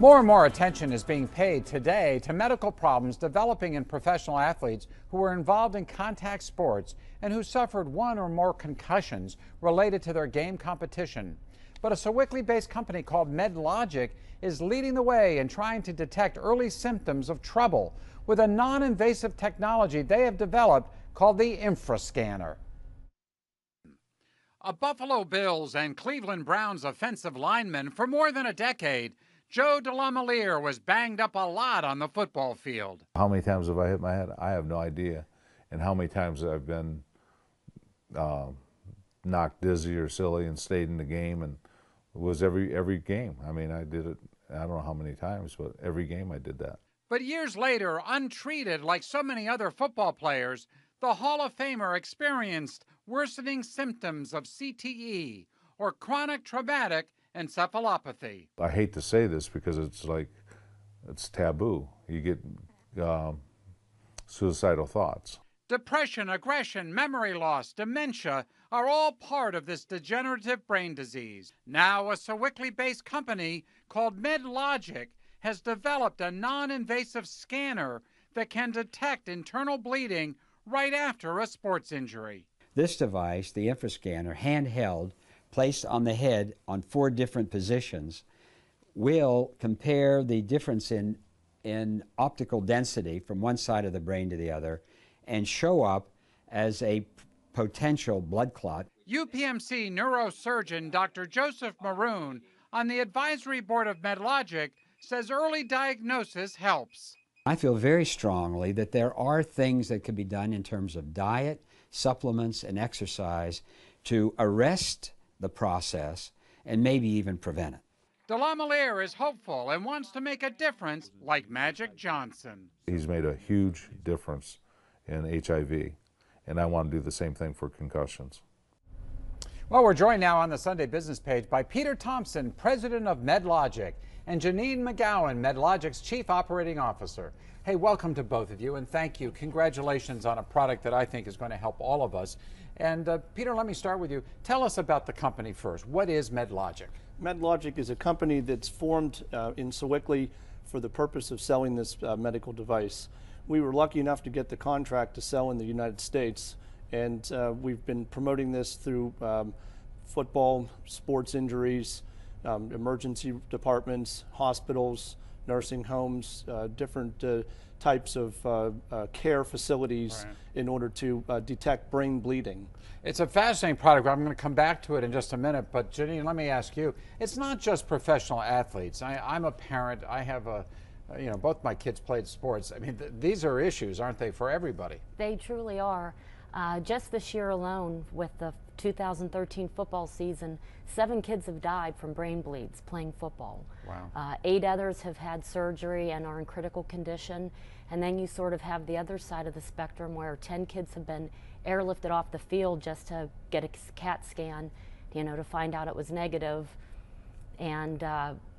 More and more attention is being paid today to medical problems developing in professional athletes who are involved in contact sports and who suffered one or more concussions related to their game competition. But a Sewickley-based company called MedLogic is leading the way in trying to detect early symptoms of trouble with a non-invasive technology they have developed called the InfraScanner. A Buffalo Bills and Cleveland Browns offensive lineman for more than a decade, Jon Delano was banged up a lot on the football field. How many times have I hit my head? I have no idea. And how many times I've been knocked dizzy or silly and stayed in the game, and it was every game. I mean, I did it, I don't know how many times, but every game I did that. But years later, untreated like so many other football players, the Hall of Famer experienced worsening symptoms of CTE, or chronic traumatic encephalopathy. I hate to say this because it's taboo. You get suicidal thoughts. Depression, aggression, memory loss, dementia are all part of this degenerative brain disease. Now, a Sewickley-based company called MedLogic has developed a non-invasive scanner that can detect internal bleeding right after a sports injury. This device, the InfraScanner, handheld, placed on the head on 4 different positions, will compare the difference in optical density from one side of the brain to the other and show up as a potential blood clot. UPMC neurosurgeon Dr. Joseph Maroon on the advisory board of MedLogic says early diagnosis helps. I feel very strongly that there are things that can be done in terms of diet, supplements, and exercise to arrest the process and maybe even prevent it. Delano is hopeful and wants to make a difference like Magic Johnson. He's made a huge difference in HIV, and I want to do the same thing for concussions. Well, we're joined now on the Sunday Business page by Peter Thomson, president of MedLogic, and Janine McGowan, MedLogic's chief operating officer. Hey, welcome to both of you, and thank you. Congratulations on a product that I think is going to help all of us. And Peter, let me start with you. Tell us about the company first. What is MedLogic? MedLogic is a company that's formed in Sewickley for the purpose of selling this medical device. We were lucky enough to get the contract to sell in the United States, and we've been promoting this through football, sports injuries, emergency departments, hospitals, nursing homes, different types of care facilities, right, in order to detect brain bleeding. It's a fascinating product. I'm going to come back to it in just a minute, but Janine, let me ask you, it's not just professional athletes. I'm a parent. I have both my kids played sports. I mean, these are issues, aren't they, for everybody? They truly are. Just this year alone, with the 2013 football season, 7 kids have died from brain bleeds playing football. Wow. 8 others have had surgery and are in critical condition. And then you sort of have the other side of the spectrum where 10 kids have been airlifted off the field just to get a CAT scan, to find out it was negative. And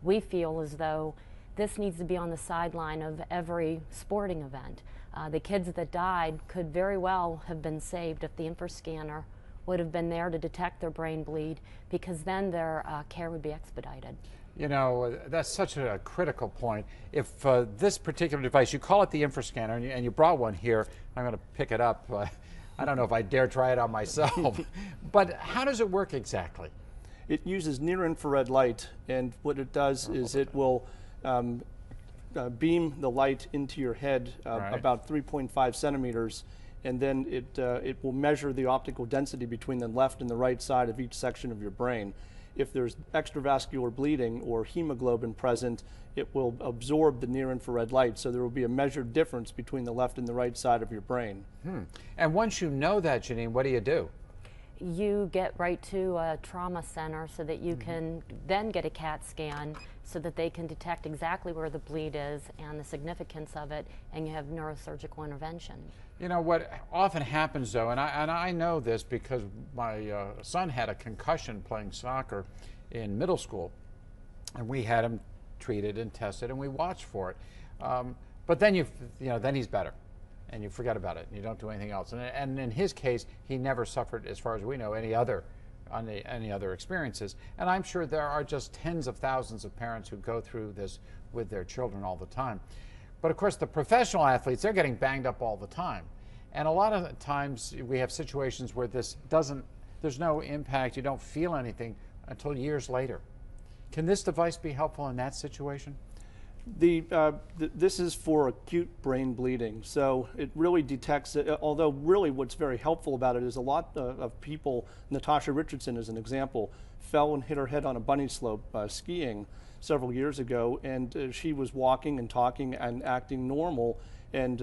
we feel as though this needs to be on the sideline of every sporting event. The kids that died could very well have been saved if the InfraScanner would have been there to detect their brain bleed, because then their care would be expedited. That's such a critical point. If this particular device, you call it the InfraScanner, and you brought one here, I'm going to pick it up. I don't know if I dare try it on myself. But how does it work exactly? It uses near-infrared light, and what it does is it will beam the light into your head right, about 3.5 centimeters, and then it will measure the optical density between the left and the right side of each section of your brain. If there's extravascular bleeding or hemoglobin present, it will absorb the near-infrared light, so there will be a measured difference between the left and the right side of your brain. And once you know that, Janine, what do? You get right to a trauma center so that you can then get a CAT scan so that they can detect exactly where the bleed is and the significance of it, and you have neurosurgical intervention. What often happens, though, and I know this because my son had a concussion playing soccer in middle school, and we had him treated and tested, and we watched for it. But then then he's better, and you forget about it, and you don't do anything else. And in his case, he never suffered, as far as we know, any other any other experiences. And I'm sure there are just tens of thousands of parents who go through this with their children all the time. But of course, the professional athletes, they're getting banged up all the time. And a lot of times we have situations where there's no impact, you don't feel anything until years later. Can this device be helpful in that situation? This is for acute brain bleeding, so it really detects it, although really what's very helpful about it is a lot of people, Natasha Richardson as an example, fell and hit her head on a bunny slope skiing several years ago, and she was walking and talking and acting normal, and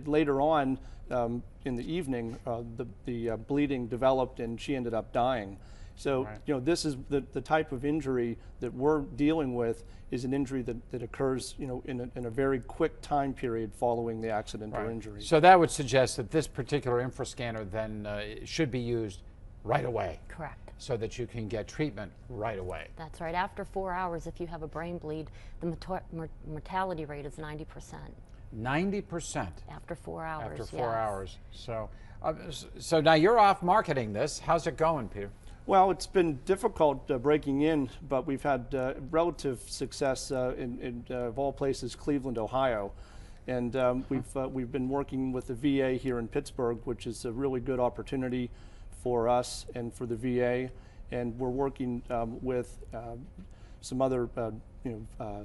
later on in the evening the bleeding developed and she ended up dying. So, right. you know, this is the type of injury that we're dealing with is an injury that occurs, you know, in a very quick time period following the accident Right. or injury. So that would suggest that this particular InfraScanner then should be used right away. Correct. So that you can get treatment right away. That's right. After 4 hours, if you have a brain bleed, the mortality rate is 90%. 90%? After 4 hours, After 4 yes. hours. So now you're off marketing this. How's it going, Peter? Well, it's been difficult breaking in, but we've had relative success in of all places, Cleveland, Ohio. And we've been working with the VA here in Pittsburgh, which is a really good opportunity for us and for the VA. And we're working with some other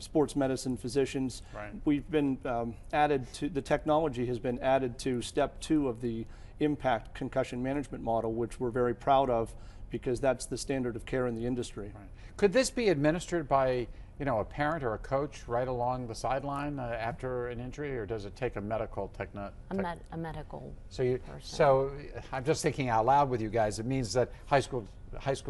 sports medicine physicians. Right. We've been added to, the technology has been added to step 2 of the impact concussion management model, which we're very proud of, because that's the standard of care in the industry. Right. Could this be administered by, a parent or a coach right along the sideline after an injury, or does it take a medical A medical person? So I'm just thinking out loud with you guys. It means that high school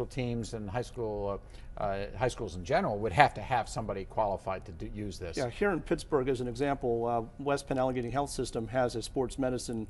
teams and high schools in general would have to have somebody qualified to use this. Yeah, here in Pittsburgh, as an example, West Penn Allegheny Health System has a sports medicine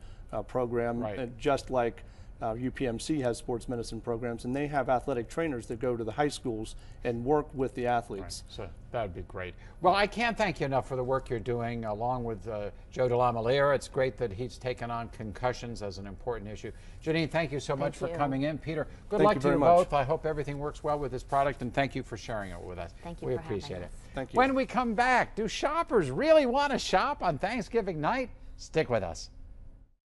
program, Right. Just like UPMC has sports medicine programs, and they have athletic trainers that go to the high schools and work with the athletes. Right. So that would be great. Well, I can't thank you enough for the work you're doing along with Joe Delano. It's great that he's taken on concussions as an important issue. Janine, thank you so much for coming in. Peter, good luck to you both. I hope everything works well with this product, and thank you for sharing it with us. Thank you We for appreciate having it. us. Thank you. When we come back, do shoppers really want to shop on Thanksgiving night? Stick with us.